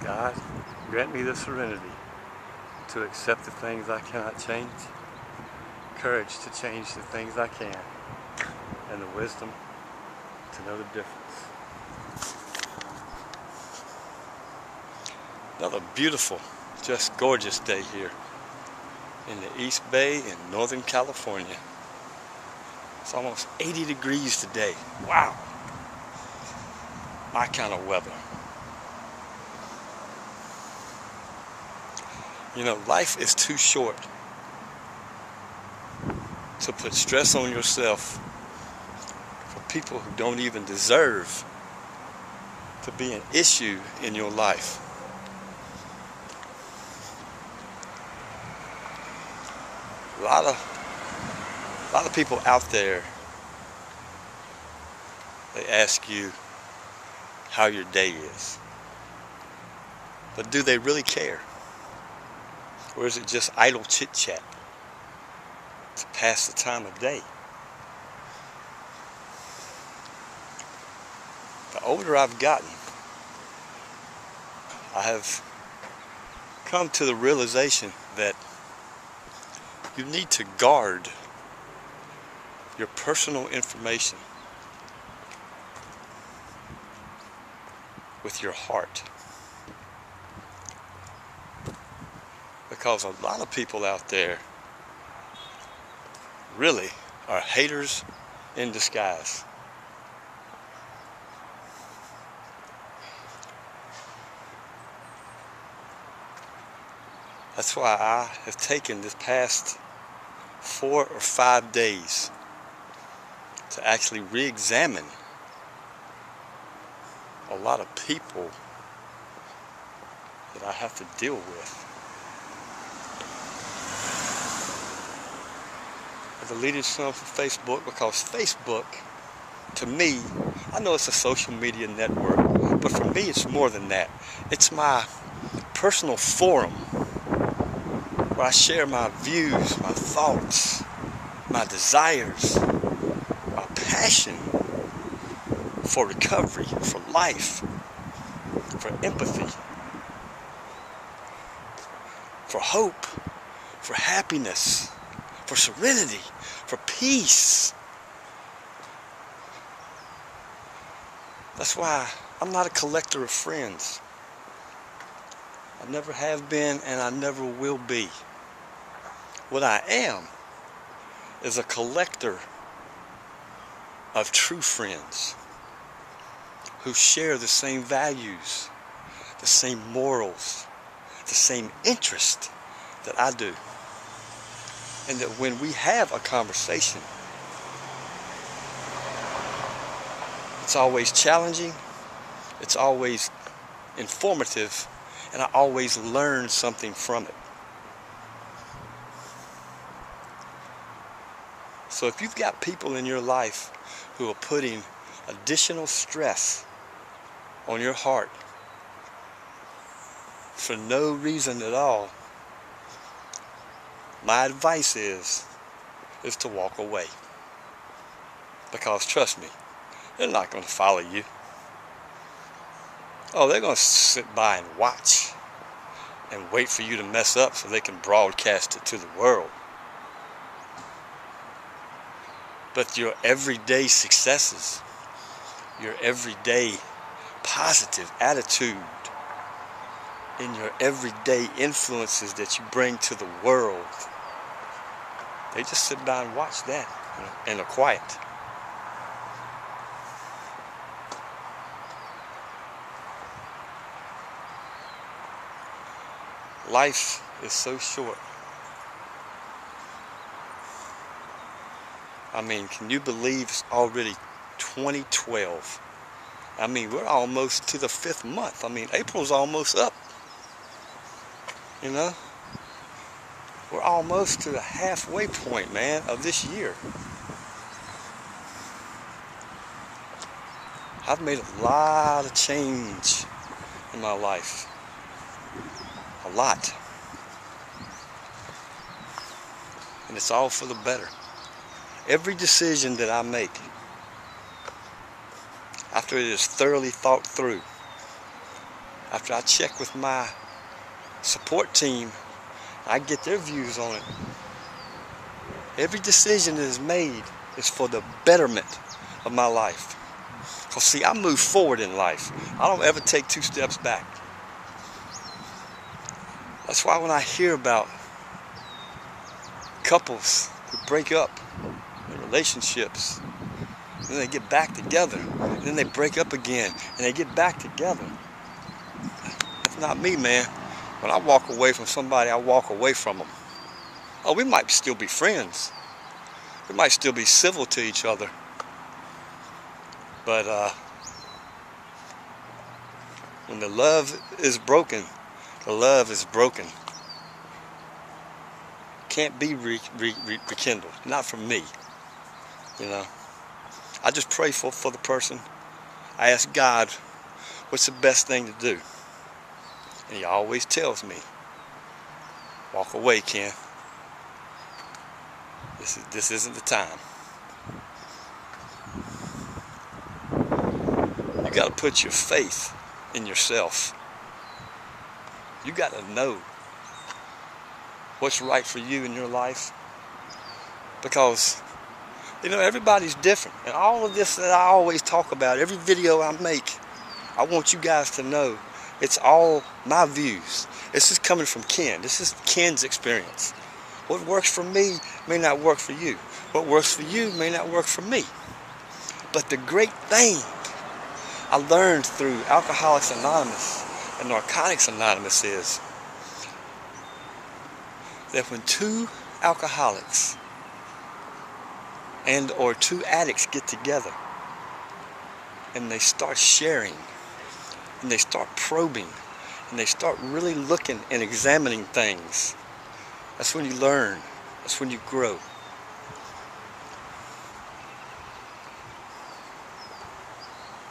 God, grant me the serenity to accept the things I cannot change, courage to change the things I can, and the wisdom to know the difference. Another beautiful, just gorgeous day here in the East Bay in Northern California. It's almost 80 degrees today. Wow. My kind of weather. You know, life is too short to put stress on yourself for people who don't even deserve to be an issue in your life. A lot of people out there, they ask you how your day is. But do they really care? Or is it just idle chit-chat to pass the time of day? The older I've gotten, I have come to the realization that you need to guard your personal information with your heart. Because a lot of people out there really are haters in disguise. That's why I have taken this past 4 or 5 days to actually re-examine a lot of people that I have to deal with. I deleted some from Facebook because Facebook, to me, I know it's a social media network, but for me it's more than that. It's my personal forum where I share my views, my thoughts, my desires, my passion for recovery, for life, for empathy, for hope, for happiness, for serenity, for peace. That's why I'm not a collector of friends. I never have been and I never will be. What I am is a collector of true friends who share the same values, the same morals, the same interest that I do. And that when we have a conversation, it's always challenging, it's always informative, and I always learn something from it. So if you've got people in your life who are putting additional stress on your heart for no reason at all, my advice is to walk away. Because trust me, they're not going to follow you. Oh, they're going to sit by and watch and wait for you to mess up so they can broadcast it to the world. But your everyday successes, your everyday positive attitude, and your everyday influences that you bring to the world, they just sit by and watch that and are quiet. Life is so short. I mean, can you believe it's already 2012? I mean, we're almost to the 5th month. I mean, April's almost up. You know? We're almost to the halfway point, man, of this year. I've made a lot of change in my life. A lot. And it's all for the better. Every decision that I make, after it is thoroughly thought through, after I check with my support team, I get their views on it. Every decision that is made is for the betterment of my life. Because see, I move forward in life. I don't ever take 2 steps back. That's why when I hear about couples who break up in relationships, and then they get back together, and then they break up again, and they get back together. That's not me, man. When I walk away from somebody, I walk away from them. Oh, we might still be friends. We might still be civil to each other. But when the love is broken, the love is broken. Can't be rekindled. Not from me. You know. I just pray for the person. I ask God, what's the best thing to do? And He always tells me, walk away, Ken. This isn't the time. You got to put your faith in yourself. You got to know what's right for you in your life. Because, you know, everybody's different. And all of this that I always talk about, every video I make, I want you guys to know it's all my views. This is coming from Ken. This is Ken's experience. What works for me may not work for you. What works for you may not work for me. But the great thing I learned through Alcoholics Anonymous and Narcotics Anonymous is that when 2 alcoholics and or 2 addicts get together and they start sharing and they start probing and they start really looking and examining things, that's when you learn. That's when you grow.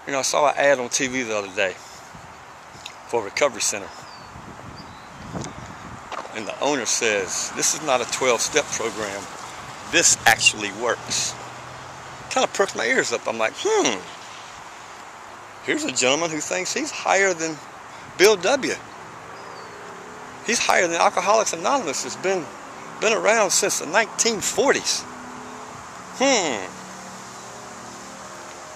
You know, I saw an ad on TV the other day for a recovery center. And the owner says, this is not a 12-step program. This actually works. Kind of perks my ears up. I'm like, here's a gentleman who thinks he's higher than Bill W. He's higher than Alcoholics Anonymous. Has been around since the 1940s.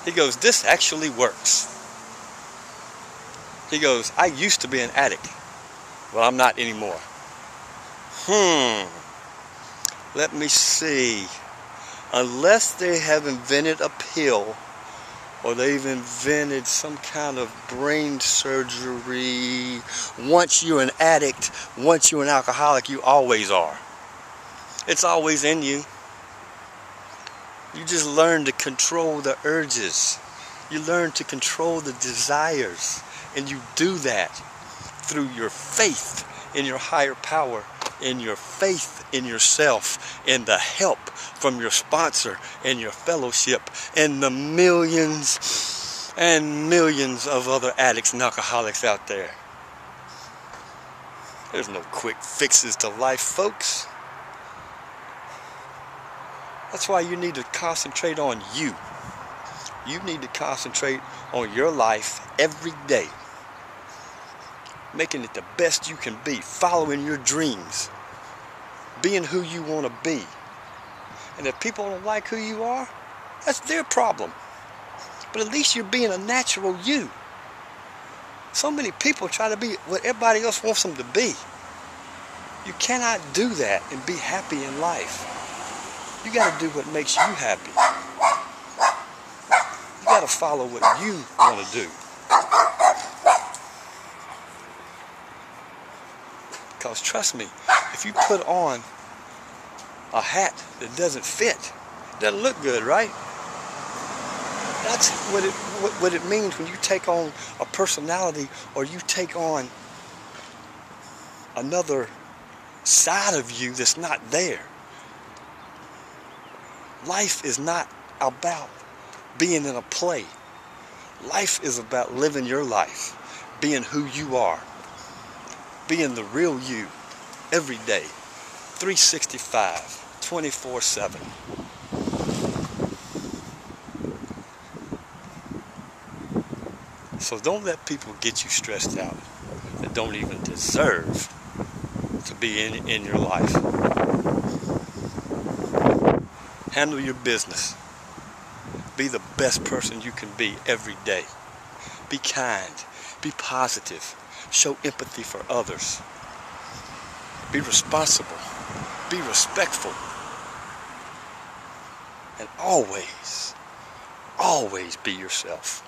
He goes, this actually works. He goes, I used to be an addict. Well, I'm not anymore. Let me see. Unless they have invented a pill or they've invented some kind of brain surgery, once you're an addict, once you're an alcoholic, you always are. It's always in you. You just learn to control the urges. You learn to control the desires. And you do that through your faith in your higher power, in your faith in yourself, in the help from your sponsor and your fellowship, and the millions and millions of other addicts and alcoholics out there. There's no quick fixes to life, folks. That's why you need to concentrate on you. You need to concentrate on your life every day. Making it the best you can be. Following your dreams. Being who you want to be. And if people don't like who you are, that's their problem. But at least you're being a natural you. So many people try to be what everybody else wants them to be. You cannot do that and be happy in life. You got to do what makes you happy. You got to follow what you want to do. Because trust me, if you put on a hat that doesn't fit, it doesn't look good, right? That's what it means when you take on a personality or you take on another side of you that's not there. Life is not about being in a play. Life is about living your life, being who you are, being the real you every day, 365, 24/7. So don't let people get you stressed out. don't even deserve to be in your life. Handle your business. Be the best person you can be every day. Be kind. Be positive. Show empathy for others. Be responsible. Be respectful. And always, always be yourself.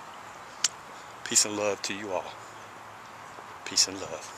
Peace and love to you all. Peace and love.